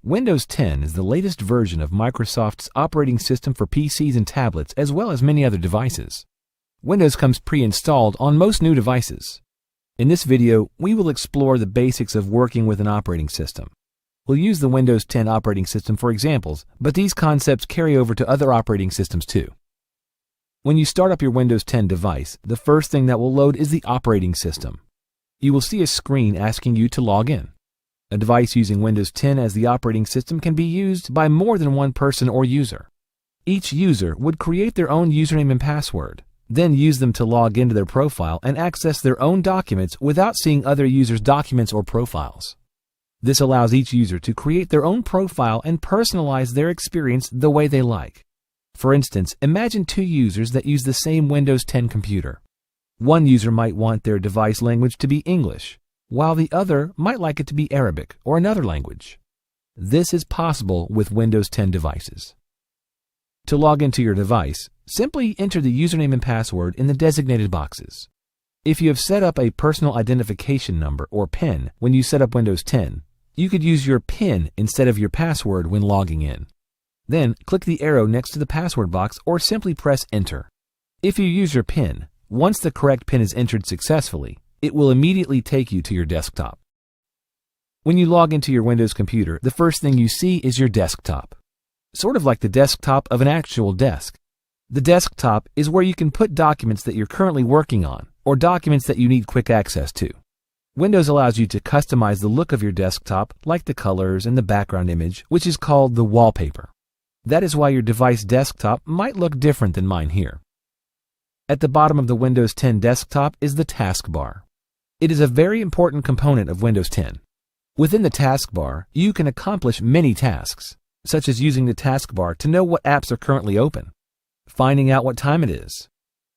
Windows 10 is the latest version of Microsoft's operating system for PCs and tablets, as well as many other devices. Windows comes pre-installed on most new devices. In this video, we will explore the basics of working with an operating system. We'll use the Windows 10 operating system for examples, but these concepts carry over to other operating systems too. When you start up your Windows 10 device, the first thing that will load is the operating system. You will see a screen asking you to log in. A device using Windows 10 as the operating system can be used by more than one person or user. Each user would create their own username and password, then use them to log into their profile and access their own documents without seeing other users' documents or profiles. This allows each user to create their own profile and personalize their experience the way they like. For instance, imagine two users that use the same Windows 10 computer. One user might want their device language to be English, while the other might like it to be Arabic or another language. This is possible with Windows 10 devices. To log into your device, simply enter the username and password in the designated boxes. If you have set up a personal identification number or PIN when you set up Windows 10, you could use your PIN instead of your password when logging in. Then click the arrow next to the password box or simply press Enter. If you use your PIN, once the correct PIN is entered successfully, it will immediately take you to your desktop. When you log into your Windows computer, the first thing you see is your desktop. Sort of like the desktop of an actual desk. The desktop is where you can put documents that you're currently working on, or documents that you need quick access to. Windows allows you to customize the look of your desktop, like the colors and the background image, which is called the wallpaper. That is why your device desktop might look different than mine here. At the bottom of the Windows 10 desktop is the taskbar. It is a very important component of Windows 10. Within the taskbar, you can accomplish many tasks, such as using the taskbar to know what apps are currently open, finding out what time it is,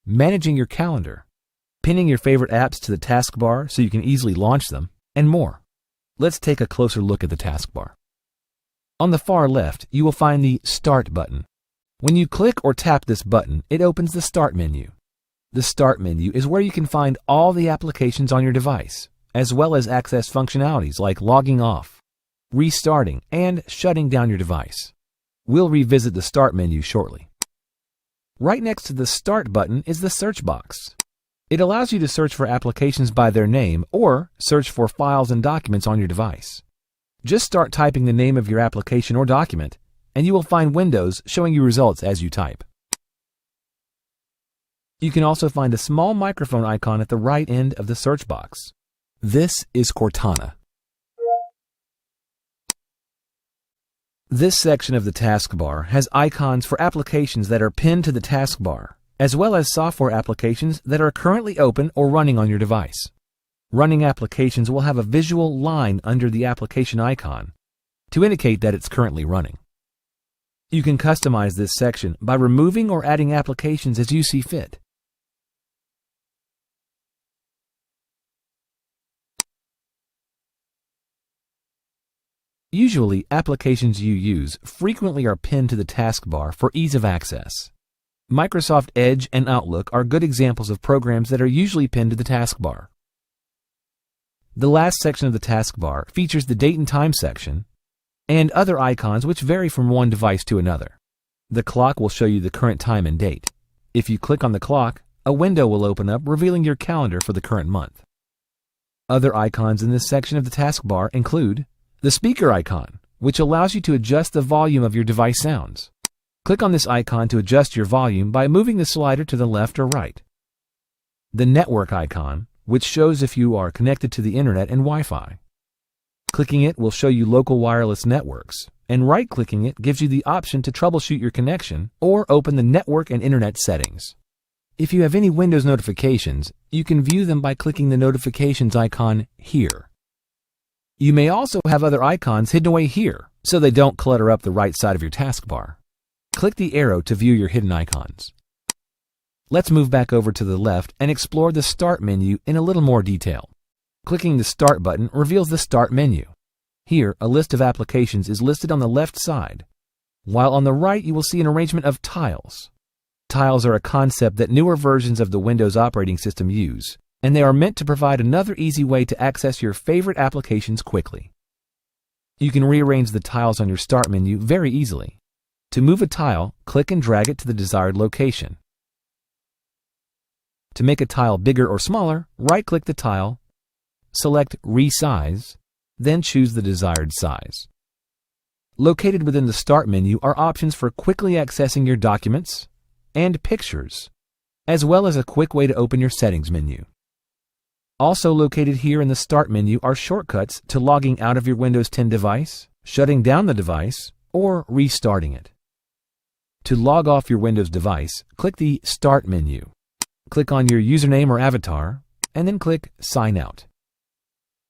managing your calendar, pinning your favorite apps to the taskbar so you can easily launch them, and more. Let's take a closer look at the taskbar. On the far left, you will find the Start button. When you click or tap this button, it opens the Start menu. The Start menu is where you can find all the applications on your device, as well as access functionalities like logging off, restarting, and shutting down your device. We'll revisit the Start menu shortly. Right next to the Start button is the Search box. It allows you to search for applications by their name or search for files and documents on your device. Just start typing the name of your application or document, and you will find windows showing you results as you type. You can also find a small microphone icon at the right end of the search box. This is Cortana. This section of the taskbar has icons for applications that are pinned to the taskbar, as well as software applications that are currently open or running on your device. Running applications will have a visual line under the application icon to indicate that it's currently running. You can customize this section by removing or adding applications as you see fit. Usually, applications you use frequently are pinned to the taskbar for ease of access. Microsoft Edge and Outlook are good examples of programs that are usually pinned to the taskbar. The last section of the taskbar features the Date and Time section and other icons which vary from one device to another. The clock will show you the current time and date. If you click on the clock, a window will open up revealing your calendar for the current month. Other icons in this section of the taskbar include the speaker icon, which allows you to adjust the volume of your device sounds. Click on this icon to adjust your volume by moving the slider to the left or right. The network icon, which shows if you are connected to the internet and Wi-Fi. Clicking it will show you local wireless networks, and right-clicking it gives you the option to troubleshoot your connection or open the network and internet settings. If you have any Windows notifications, you can view them by clicking the notifications icon here. You may also have other icons hidden away here, so they don't clutter up the right side of your taskbar. Click the arrow to view your hidden icons. Let's move back over to the left and explore the Start menu in a little more detail. Clicking the Start button reveals the Start menu. Here, a list of applications is listed on the left side, while on the right you will see an arrangement of tiles. Tiles are a concept that newer versions of the Windows operating system use, and they are meant to provide another easy way to access your favorite applications quickly. You can rearrange the tiles on your Start menu very easily. To move a tile, click and drag it to the desired location. To make a tile bigger or smaller, right-click the tile, select Resize, then choose the desired size. Located within the Start menu are options for quickly accessing your documents and pictures, as well as a quick way to open your Settings menu. Also located here in the Start menu are shortcuts to logging out of your Windows 10 device, shutting down the device, or restarting it. To log off your Windows device, click the Start menu. Click on your username or avatar, and then click Sign Out.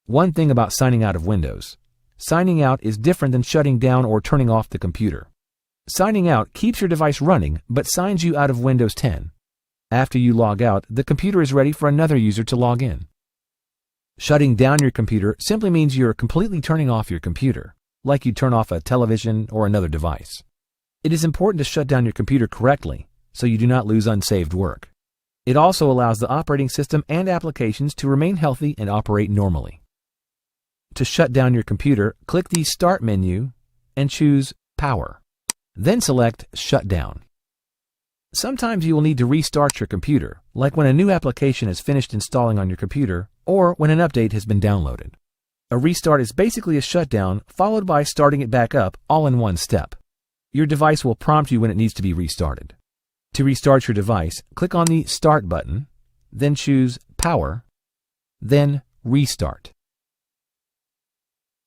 One thing about signing out of Windows: signing out is different than shutting down or turning off the computer. Signing out keeps your device running, but signs you out of Windows 10. After you log out, the computer is ready for another user to log in. Shutting down your computer simply means you're completely turning off your computer, like you turn off a television or another device. It is important to shut down your computer correctly, so you do not lose unsaved work. It also allows the operating system and applications to remain healthy and operate normally. To shut down your computer, click the Start menu and choose Power. Then select Shut Down. Sometimes you will need to restart your computer, like when a new application is finished installing on your computer or when an update has been downloaded. A restart is basically a shutdown followed by starting it back up all in one step. Your device will prompt you when it needs to be restarted. To restart your device, click on the Start button, then choose Power, then Restart.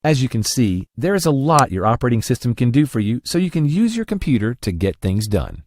As you can see, there is a lot your operating system can do for you, so you can use your computer to get things done.